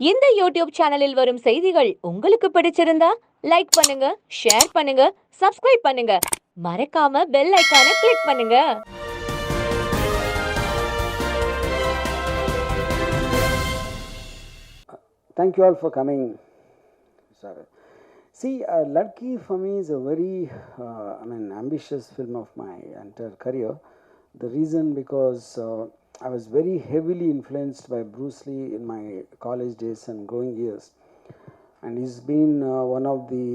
இந்த யூடியூப் சேனலில் வரும் செய்திகள் உங்களுக்கு பிடிச்சிருந்தா லைக் பண்ணுங்க, ஷேர் பண்ணுங்க, சப்ஸ்கிரைப் பண்ணுங்க. மறக்காம பெல் ஐகானை கிளிக் பண்ணுங்க. Thank you all for coming. Sorry. See, Ladki for me is a very, ambitious film of my entire career. The reason because I was very heavily influenced by Bruce Lee in my college days and growing years, and he's been one of the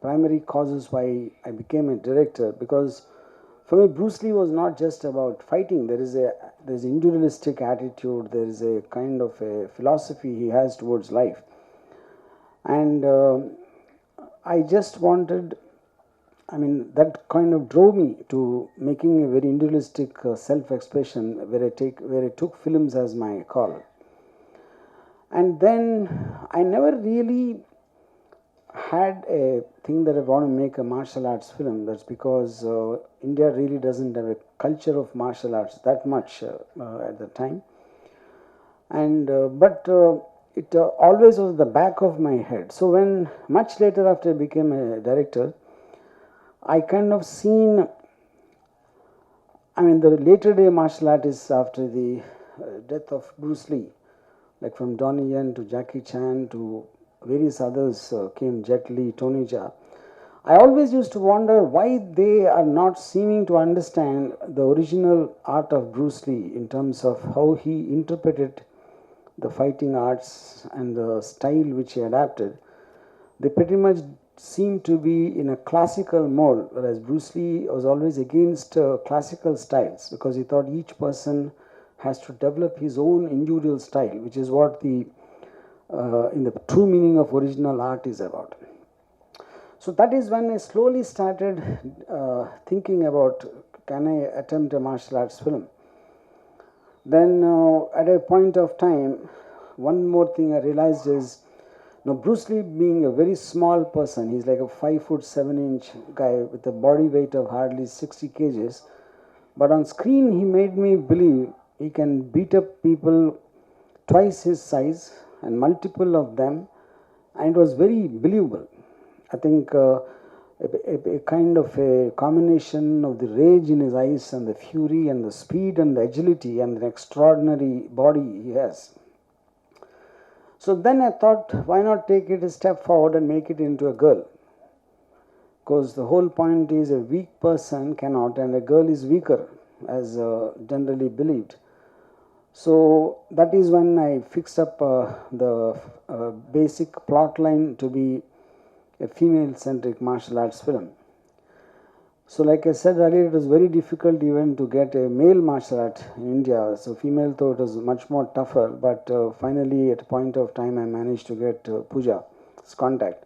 primary causes why I became a director. Because for me, Bruce Lee was not just about fighting. There's individualistic attitude. There is a kind of a philosophy he has towards life, and I just wanted, that kind of drove me to making a very individualistic self-expression, where I took films as my call. And then I never really had a thing that I want to make a martial arts film. That's because India really doesn't have a culture of martial arts that much at the time. And but it always was the back of my head. So when much later after I became a director, I kind of seen, the later day martial artists after the death of Bruce Lee, like from Donnie Yen to Jackie Chan to various others came, Jet Li, Tony Jaa. I always used to wonder why they are not seeming to understand the original art of Bruce Lee in terms of how he interpreted the fighting arts and the style which he adapted. They pretty much seem to be in a classical mold, whereas Bruce Lee was always against classical styles, because he thought each person has to develop his own individual style, which is what the in the true meaning of original art is about. So that is when I slowly started thinking about, can I attempt a martial arts film? Then at a point of time, one more thing I realized is, Bruce Lee being a very small person, he's like a 5'7" guy with a body weight of hardly 60 kgs. But on screen, he made me believe he can beat up people twice his size and multiple of them, and it was very believable. I think a kind of a combination of the rage in his eyes and the fury and the speed and the agility and the extraordinary body he has. So then I thought, why not take it a step forward and make it into a girl? Because the whole point is a weak person cannot, and a girl is weaker, as generally believed. So that is when I fixed up the basic plot line to be a female-centric martial arts film. So like I said earlier, it was very difficult even to get a male martial art in India. So female though it was much more tougher, but finally at a point of time I managed to get Pooja's contact.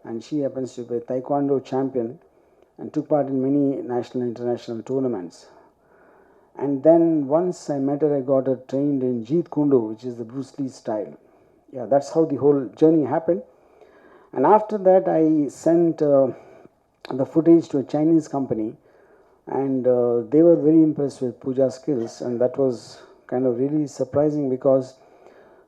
And she happens to be a Taekwondo champion and took part in many national and international tournaments. And then once I met her, I got her trained in Jeet Kune Do, which is the Bruce Lee style. Yeah, that's how the whole journey happened. And after that, I sent the footage to a Chinese company, and they were very impressed with Pooja's skills, and that was kind of really surprising, because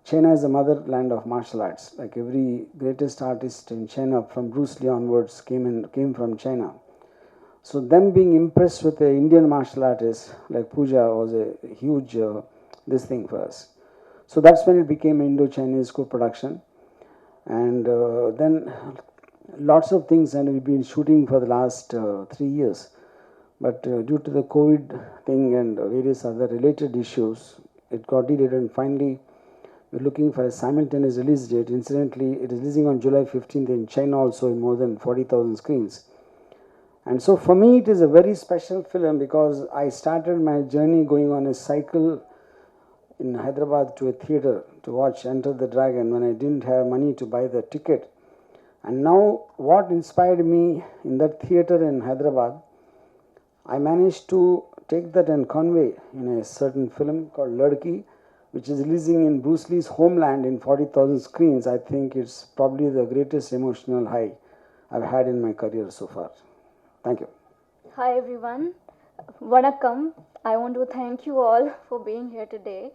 China is the motherland of martial arts. Like every greatest artist in China, from Bruce Lee onwards, came from China. So them being impressed with an Indian martial artist like Pooja was a huge this thing for us. So that's when it became Indo-Chinese co-production. And then lots of things, and we've been shooting for the last 3 years. But due to the COVID thing and various other related issues, it got delayed, and finally we're looking for a simultaneous release date. Incidentally, it is releasing on July 15th in China also, in more than 40,000 screens. And so for me, it is a very special film, because I started my journey going on a cycle in Hyderabad to a theater to watch Enter the Dragon when I didn't have money to buy the ticket. And now what inspired me in that theater in Hyderabad, I managed to take that and convey in a certain film called Ladki, which is releasing in Bruce Lee's homeland in 40,000 screens. I think it's probably the greatest emotional high I've had in my career so far. Thank you. Hi everyone. Vanakkam. I want to thank you all for being here today.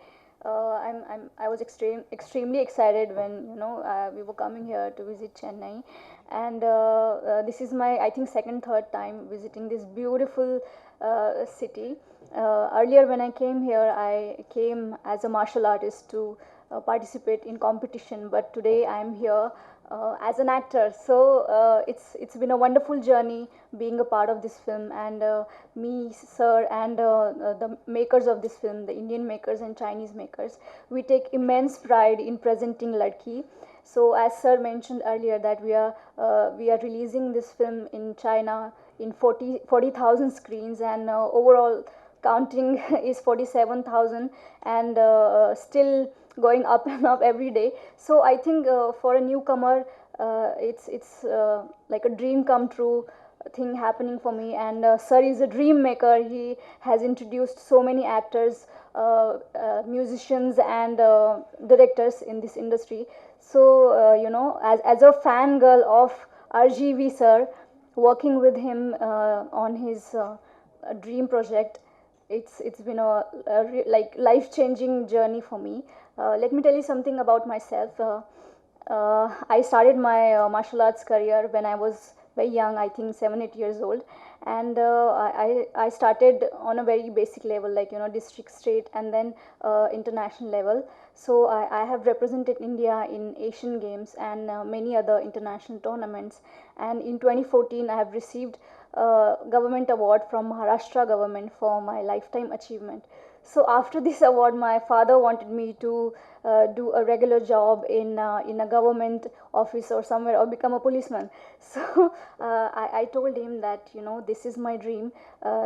I was extremely excited when we were coming here to visit Chennai, and this is my, I think, third time visiting this beautiful city. Earlier when I came here, I came as a martial artist to participate in competition, but today I am here as an actor. So it's been a wonderful journey being a part of this film, and me, sir, and the makers of this film, the Indian makers and Chinese makers, we take immense pride in presenting Ladki. So as sir mentioned earlier, that we are releasing this film in China in 40,000 screens, and overall counting is 47,000, and still going up and up every day. So I think for a newcomer, it's like a dream come true thing happening for me. And sir is a dream maker. He has introduced so many actors, musicians, and directors in this industry. So as a fangirl of RGV sir, working with him on his dream project, it's been like life changing journey for me. Let me tell you something about myself. I started my martial arts career when I was very young, I think 7 8 years old, and I started on a very basic level, like district, state, and then international level. So I have represented India in Asian Games and many other international tournaments. And in 2014, I have received government award from Maharashtra government for my lifetime achievement. So after this award, my father wanted me to do a regular job in a government office or somewhere, or become a policeman. So I told him that this is my dream.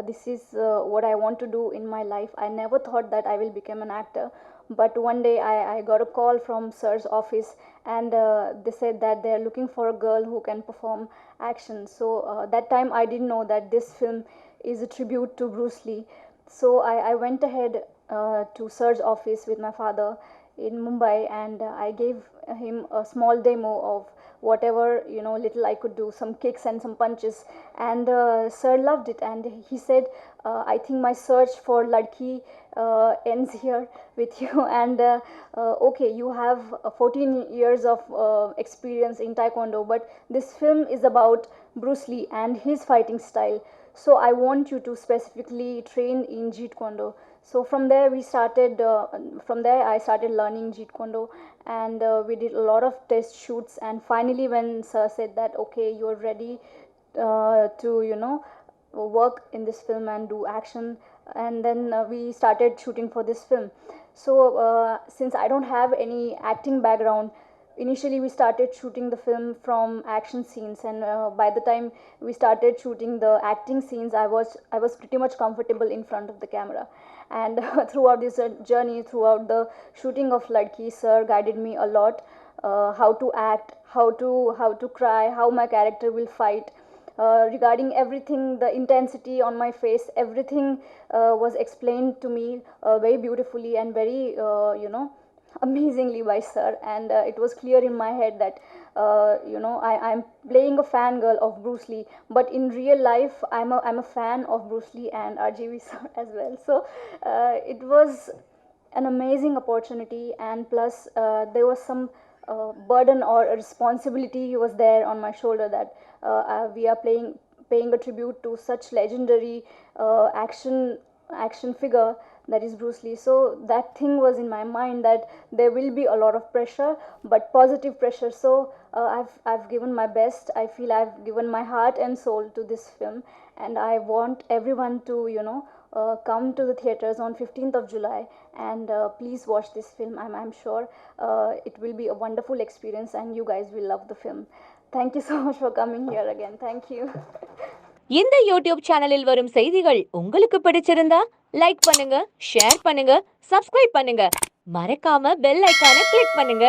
This is what I want to do in my life. I never thought that I will become an actor. But one day I got a call from sir's office, and they said that they are looking for a girl who can perform action. So that time I didn't know that this film is a tribute to Bruce Lee. So I went ahead to sir's office with my father in Mumbai, and I gave him a small demo of whatever little I could do, some kicks and some punches, and sir loved it, and he said, I think my search for Ladki ends here with you, and okay, you have 14 years of experience in Taekwondo, but this film is about Bruce Lee and his fighting style. So I want you to specifically train in Jeet Kune Do. So from there we started. From there I started learning Jeet Kune Do, and we did a lot of test shoots. And finally, when sir said that okay, you're ready to work in this film and do action, and then we started shooting for this film. So since I don't have any acting background, initially we started shooting the film from action scenes, and by the time we started shooting the acting scenes, I was pretty much comfortable in front of the camera. And throughout this journey, throughout the shooting of Ladki, sir guided me a lot, how to act, how to cry, how my character will fight, regarding everything, the intensity on my face, everything was explained to me very beautifully and very amazingly by sir. And it was clear in my head that I'm playing a fangirl of Bruce Lee, but in real life I'm a fan of Bruce Lee and RGV sir as well. So it was an amazing opportunity, and plus there was some burden or a responsibility was there on my shoulder, that we are paying a tribute to such legendary action figure, that is Bruce Lee. So that thing was in my mind, that there will be a lot of pressure, but positive pressure. So I've given my best. I feel I've given my heart and soul to this film, and I want everyone to come to the theaters on 15th of July, and please watch this film. I'm sure it will be a wonderful experience, and you guys will love the film. Thank you so much for coming here again. Thank you. இந்த YouTube சேனலில் வரும் செய்திகள் உங்களுக்கு பிடிச்சிருந்தா like பண்ணுங்க, share பண்ணுங்க, subscribe பண்ணுங்க. மறக்காம பெல் ஐகானை கிளிக் பண்ணுங்க.